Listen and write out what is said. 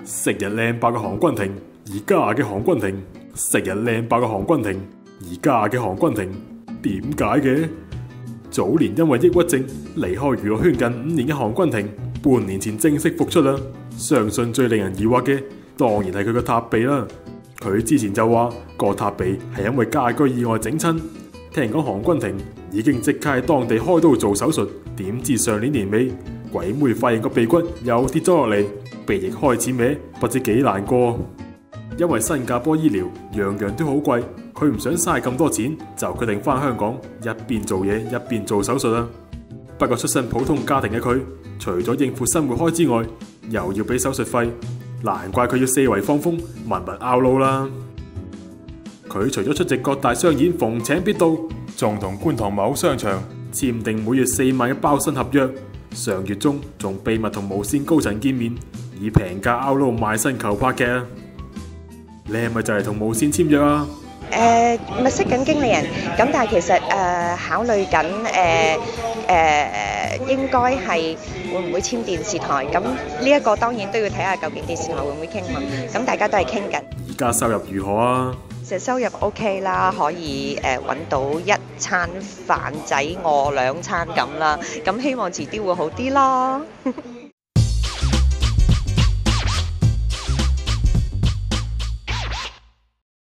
昔日靚爆嘅韓君婷，而家嘅韓君婷；昔日靚爆嘅韓君婷，而家嘅韓君婷，點解嘅？早年因為抑鬱症離開娛樂圈近5年嘅韓君婷，半年前正式復出啦。相信最令人疑惑嘅，當然係佢個塌鼻啦。佢之前就話個塌鼻係因為家居意外整親。聽講韓君婷已經即刻喺當地開刀做手術，點知上年年尾鬼妹發現個鼻骨又跌咗落嚟，鼻翼開始歪，不知幾難過。因為新加坡醫療樣樣都好貴，佢唔想嘥咁多錢，就決定返香港一邊做嘢一邊做手術啦。不過出身普通家庭嘅佢，除咗應付生活開支外，又要俾手術費，難怪佢要四圍放風，密密拗路啦。佢除咗出席各大商演逢請必到，仲同觀塘某商場簽訂每月4萬嘅包薪合約。上月中仲秘密同無線高層見面，以平價拗路賣身求拍劇啊！你係咪就係同無線簽約啊？咪識緊經理人，咁但係其實考慮緊應該係會唔會簽電視台？咁呢一個當然都要睇下究竟電視台會唔會傾嘛。咁大家都係傾緊。而家收入如何啊？其實收入 OK 啦，可以揾到一餐飯仔餓2餐咁啦。咁希望遲啲會好啲啦。